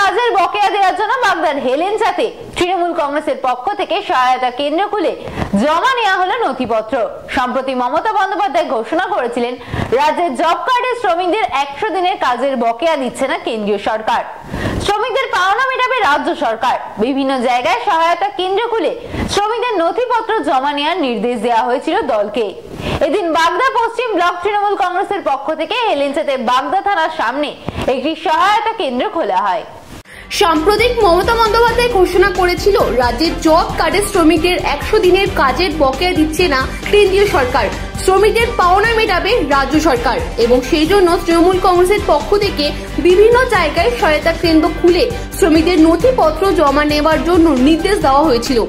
কাজের বকেয়া দেওয়ার জন্য বাগদার হেলেঞ্চাতে তৃণমূল কংগ্রেসের পক্ষ থেকে সহায়তা কেন্দ্র খুলে জমা নেওয়া হলো নথিপত্র। সম্প্রতি মমতা বন্দ্যোপাধ্যায় ঘোষণা করেছিলেন রাজ্যের জব কার্ডের শ্রমিকদের 100 দিনের কাজের বকেয়া দিচ্ছে না কেন্দ্রীয় সরকার, শ্রমিকদের পাওনা মেটাবে রাজ্য সরকার। বিভিন্ন জায়গায় সহায়তা কেন্দ্র খুলে শ্রমিকদের নথিপত্র জমা নেওয়ার নির্দেশ দেওয়া হয়েছিল দলকে। এদিন বাগদা পশ্চিম ব্লক তৃণমূল কংগ্রেসের পক্ষ থেকে হেলেঞ্চাতে বাগদা থানার সামনে একটি সহায়তা কেন্দ্র খোলা হয়। সাম্প্রতিক মমতা বন্দ্যোপাধ্যায় ঘোষণা করেছিল রাজ্যের জব কার্ডের শ্রমিকদের 100 দিনের কাজের বকেয়া দিচ্ছে না কেন্দ্রীয় সরকার, শ্রমিকদের পাওনা মেটাবে রাজ্য সরকার এবং সেই জন্য তৃণমূল কংগ্রেসের পক্ষ থেকে বিভিন্ন জায়গায় সহায়তা কেন্দ্র খুলে শ্রমিকদের নথিপত্র জমা নেওয়ার জন্য নির্দেশ দেওয়া হয়েছিল।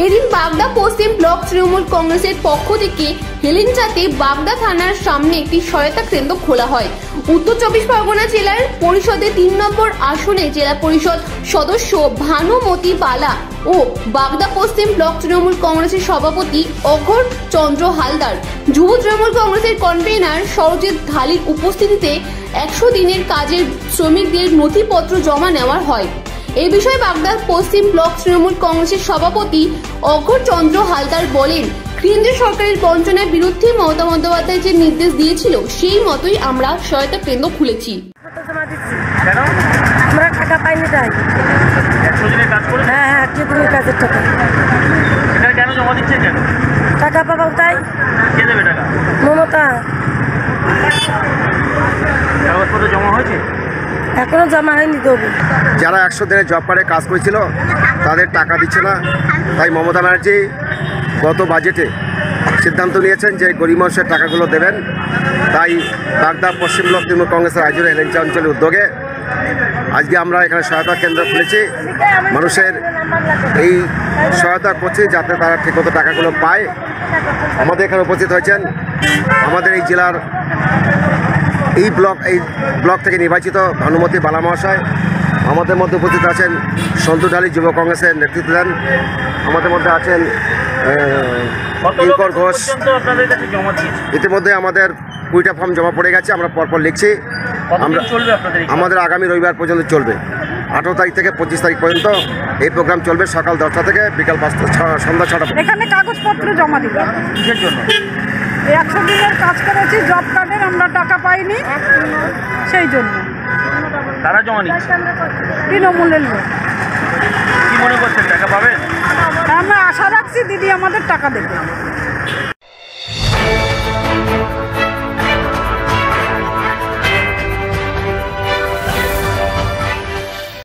এদিন বাগদা পশ্চিম ব্লক তৃণমূল কংগ্রেসের পক্ষ থেকে হেলেঞ্চাতে বাগদা থানার সামনে একটি সহায়তা কেন্দ্র খোলা হয়। উত্তর 24 পরগনা জেলার পরিষদে 3 নম্বর আসনে জেলা পরিষদ সদস্য ভানুমতি বালা ও বাগদা পশ্চিম ব্লক তৃণমূল কংগ্রেসের সভাপতি অঘোর চন্দ্র হালদার, যুব তৃণমূল কংগ্রেসের কনভেনার সরজিৎ ঢালির উপস্থিতিতে 100 দিনের কাজের শ্রমিকদের নথিপত্র জমা নেওয়া হয়। এই বিষয়ে বাগদা পশ্চিম ব্লক তৃণমূল কংগ্রেসের সভাপতি অঘোর চন্দ্র হালদার বলেন, কেন্দ্রীয় সরকারের বঞ্চনার বিরুদ্ধে মমতা বন্দ্যোপাধ্যায় যে নির্দেশ দিয়েছিল সেই মতোই আমরা সহায়তা কেন্দ্র খুলেছি। আমরা টাকা পাইনি তাই। 100 দিনের কাজ করে? হ্যাঁ, 100 দিনের কাজের টাকা। এটা কেন জমা দিচ্ছেন কেন? টাকা পাবো তাই। কে দেবে টাকা? মমতা। কাগজপত্র জমা হয়েছে? এখনো জমা হয়নি দেবো। যারা 100 দিনের জব কার্ডে কাজ করেছিল তাদের টাকা দিচ্ছে না, তাই মমতা ব্যানার্জি গত বাজেটে সিদ্ধান্ত নিয়েছেন যে গরিব মানুষের টাকাগুলো দেবেন। তাই বাগদা পশ্চিম ব্লক তৃণমূল কংগ্রেসের আয়োজনে হেলেঞ্চা অঞ্চলের উদ্যোগে আজকে আমরা এখানে সহায়তা কেন্দ্র খুলেছি। মানুষের এই সহায়তা করছি যাতে তারা ঠিকমতো টাকাগুলো পায়। আমাদের এখানে উপস্থিত হয়েছেন আমাদের এই জেলার এই ব্লক থেকে নির্বাচিত ভানুমতি বালা মহাশয়। আমাদের মধ্যে উপস্থিত আছেন সন্তু ঢালি, যুব কংগ্রেসের নেতৃত্ব দেন। আমাদের মধ্যে আছেন কিঙ্কর ঘোষ। ইতিমধ্যে আমাদের 20টা ফর্ম জমা পড়ে গেছে, আমরা পরপর লিখছি। আমাদের আগামী রবিবার পর্যন্ত চলবে, 18 তারিখ থেকে 25 তারিখ পর্যন্ত এই প্রোগ্রাম চলবে, সকাল 10টা থেকে বিকাল 5টা, সন্ধ্যা 6টা। এখানে কাগজপত্র জমা দিলাম। কিসের জন্য? 100 দিনের কাজ করেছি, জব কার্ডের আমরা টাকা পাইনি, সেই জন্য। তারা জমা নিচ্ছে? তৃণমূলের লোক। কি মনে করছেন টাকা পাবেন? আমরা আশা রাখছি দিদি আমাদের টাকা দেবে।